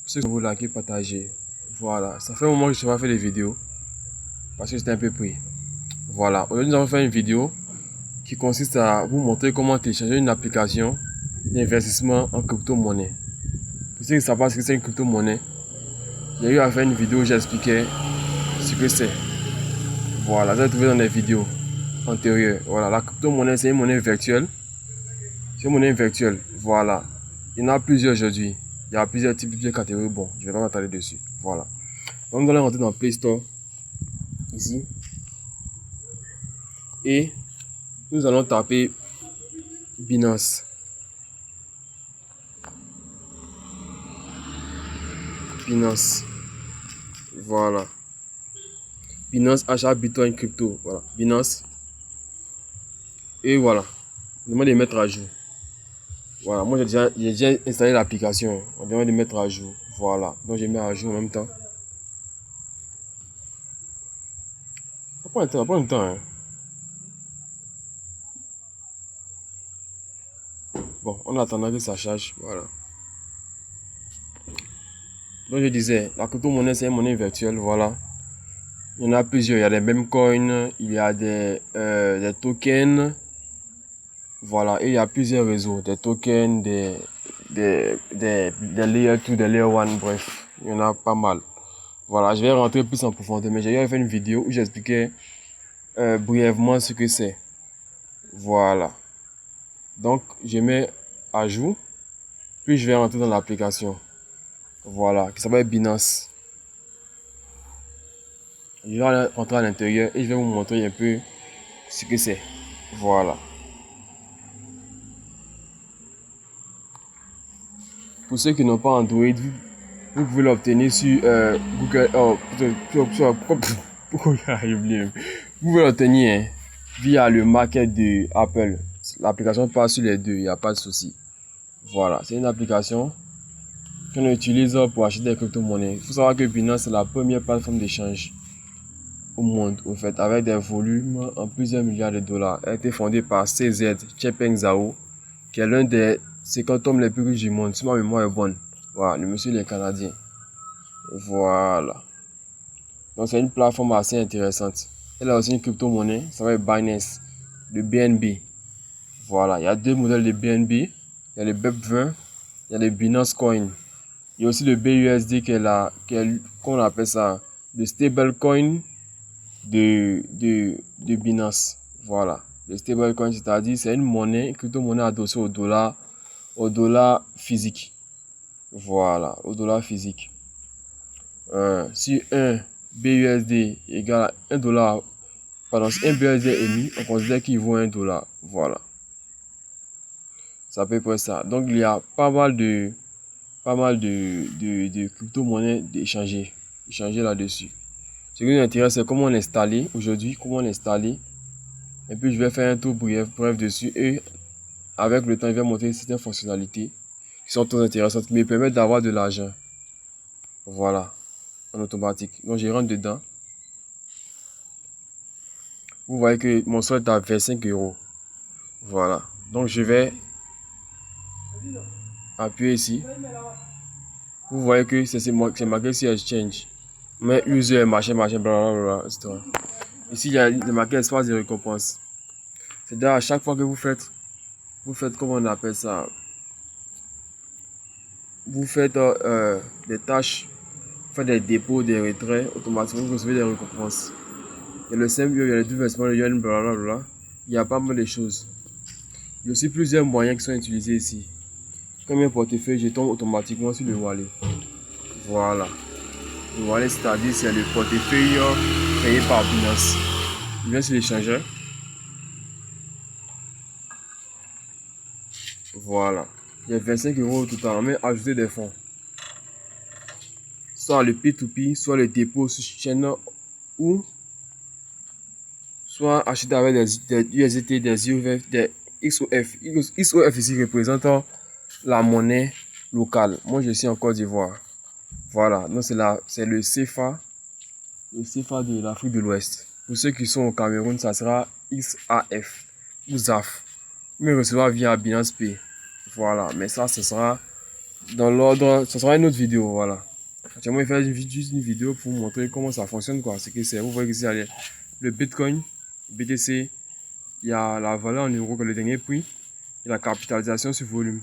ceux qui vous likez, partagez. Voilà, ça fait un moment que je n'ai pas fait des vidéos parce que j'étais un peu pris. Voilà, aujourd'hui nous allons faire une vidéo qui consiste à vous montrer comment télécharger une application d'investissement en crypto-monnaie. Pour ceux qui ne savent pas ce que c'est une crypto-monnaie, j'ai eu à faire une vidéo où j'expliquais ce que c'est. Voilà, vous allez trouver dans les vidéos antérieures. Voilà, la crypto-monnaie, c'est une monnaie virtuelle. C'est une monnaie virtuelle. Voilà. Il y en a plusieurs aujourd'hui. Il y a plusieurs types de catégories. Bon, je ne vais pas m'attarder dessus. Voilà. Donc, nous allons rentrer dans Play Store. Ici. Et nous allons taper Binance. Binance. Voilà. Binance achat Bitcoin crypto. Voilà. Binance. Et voilà. On demande de mettre à jour. Voilà. Moi, j'ai déjà installé l'application. On demande de mettre à jour. Voilà. Donc, je mets à jour en même temps. Ça prend un temps, hein. Bon, en attendant que ça charge, voilà. Donc je disais, la crypto-monnaie, c'est une monnaie virtuelle, voilà. Il y en a plusieurs, il y a des meme coins, il y a des tokens, voilà. Et il y a plusieurs réseaux, des tokens, des layer 2, des layer 1, bref. Il y en a pas mal. Voilà, je vais rentrer plus en profondeur, mais j'ai fait une vidéo où j'expliquais brièvement ce que c'est. Voilà. Donc, je mets à jour, puis je vais rentrer dans l'application. Voilà, qui s'appelle Binance. Je vais rentrer à l'intérieur et je vais vous montrer un peu ce que c'est. Voilà. Pour ceux qui n'ont pas Android, vous pouvez l'obtenir sur Google. Oh, pourquoi j'ai oublié? Vous pouvez l'obtenir via le market de Apple. L'application passe sur les deux, il n'y a pas de souci. Voilà, c'est une application qu'on utilise pour acheter des crypto-monnaies. Il faut savoir que Binance est la première plateforme d'échange au monde, au fait, avec des volumes en plusieurs milliards de dollars. Elle a été fondée par CZ Chepeng Zhao, qui est l'un des 50 hommes les plus riches du monde, si ma mémoire est bonne. Voilà, le monsieur il est canadien. Voilà. Donc c'est une plateforme assez intéressante. Elle a aussi une crypto-monnaie, ça va être Binance, le BNB. Voilà, il y a deux modèles de BNB. Il y a le BEP20, il y a le Binance Coin. Il y a aussi le BUSD qui est là, qu'on appelle ça, le stablecoin de Binance. Voilà. Le stablecoin, c'est-à-dire c'est une monnaie, une crypto-monnaie adossée au dollar physique. Voilà, au dollar physique. Si un BUSD égale à 1 dollar, pardon, si un BUSD est émis, on considère qu'il vaut 1 dollar. Voilà. C'est à peu près ça. Donc il y a pas mal de crypto-monnaies d'échanger là-dessus. Ce qui nous intéresse, c'est comment l'installer aujourd'hui, comment l'installer. Et puis, je vais faire un tour bref dessus. Et avec le temps, je vais montrer certaines fonctionnalités qui sont très intéressantes, qui me permettent d'avoir de l'argent. Voilà, en automatique. Donc, je rentre dedans. Vous voyez que mon solde est à 25 euros. Voilà. Donc, je vais appuyer ici. Vous voyez que c'est marqué sur Exchange. Mais user, machin, blablabla, etc. Ici, il y a marqué espace de récompense. C'est-à-dire, à chaque fois que vous faites, comment on appelle ça? Vous faites des tâches, vous faites des dépôts, des retraits, automatiquement vous recevez des récompenses. Il y a le simple, il y a le versement, le yuan, blablabla. Il y a pas mal de choses. Il y a aussi plusieurs moyens qui sont utilisés ici. Comme un portefeuille, je tombe automatiquement sur le wallet. Voilà. Le wallet, c'est-à-dire c'est le portefeuille créé par Binance. Je viens sur l'échangeur. Voilà. Il y a 25 euros au total, mais ajouter des fonds. Soit le P2P, soit le dépôt sur chaîne ou soit acheter avec des USDT, des UF, des XOF. XOF ici représente la monnaie locale. Moi, je suis en Côte d'Ivoire. Voilà, donc c'est le CFA de l'Afrique de l'Ouest. Pour ceux qui sont au Cameroun, ça sera XAF ou ZAF. Vous me recevoir via Binance Pay. Voilà, mais ça, ce sera dans l'ordre, ça sera une autre vidéo, voilà. Actuellement, je vais faire juste une vidéo pour vous montrer comment ça fonctionne, quoi. Ce que c'est. Vous voyez que c'est le Bitcoin, BTC, il y a la valeur en euros que le dernier prix, et la capitalisation sur volume.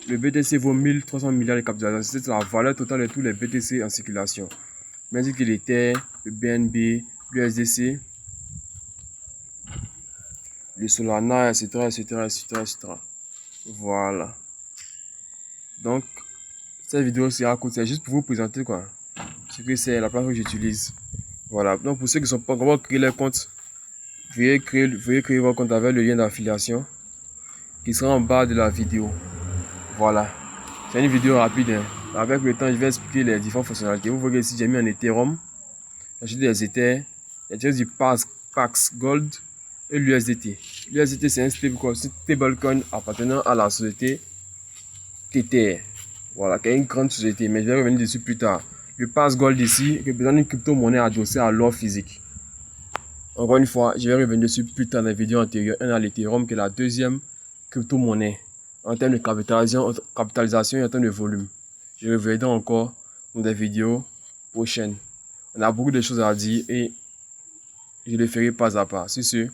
Le BTC vaut 1300 milliards de capitalisation. C'est la valeur totale de tous les BTC en circulation. Même si que l'Ether, le BNB, l'USDC, le Solana, etc., etc., etc., etc. Voilà. Donc, cette vidéo sera courte. C'est juste pour vous présenter, quoi, ce que c'est, la plateforme que j'utilise. Voilà. Donc, pour ceux qui ne sont pas encore créés leur compte, veuillez créer votre compte avec le lien d'affiliation qui sera en bas de la vidéo. Voilà. C'est une vidéo rapide, hein. Avec le temps, je vais expliquer les différentes fonctionnalités. Vous voyez ici, j'ai mis en Ethereum. J'ai des Ethers. J'ai du Pax Gold et l'USDT. L'USDT, c'est un stablecoin appartenant à la société Tether. Voilà, qui est une grande société, mais je vais revenir dessus plus tard. Le Pax Gold ici représente une crypto-monnaie adossée à l'or physique. Encore une fois, je vais revenir dessus plus tard dans les vidéos antérieures. Un à l'Ethereum, qui est la deuxième crypto-monnaie en termes de capitalisation et en termes de volume. Je reviendrai encore dans des vidéos prochaines. On a beaucoup de choses à dire et je le ferai pas à pas. Sur ce,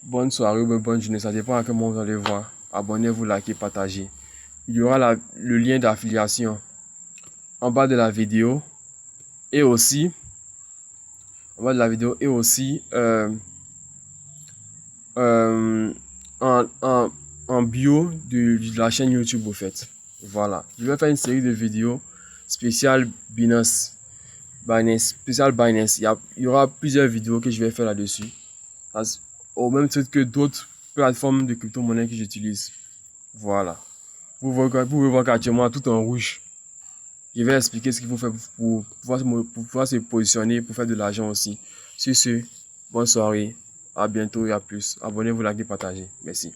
bonne soirée ou bonne journée. Ça dépend à quel moment vous allez voir. Abonnez-vous, likez, partagez. Il y aura le lien d'affiliation en bas de la vidéo et aussi en bio de la chaîne YouTube au fait. Voilà. Je vais faire une série de vidéos spéciales Binance. Spécial Binance. Il y aura plusieurs vidéos que je vais faire là-dessus. Au même titre que d'autres plateformes de crypto-monnaie que j'utilise. Voilà. Vous pouvez voir qu'actuellement tout en rouge. Je vais expliquer ce qu'il faut faire pour pouvoir se positionner, pour faire de l'argent aussi. Sur ce, bonne soirée. À bientôt et à plus. Abonnez-vous, likez, partagez. Merci.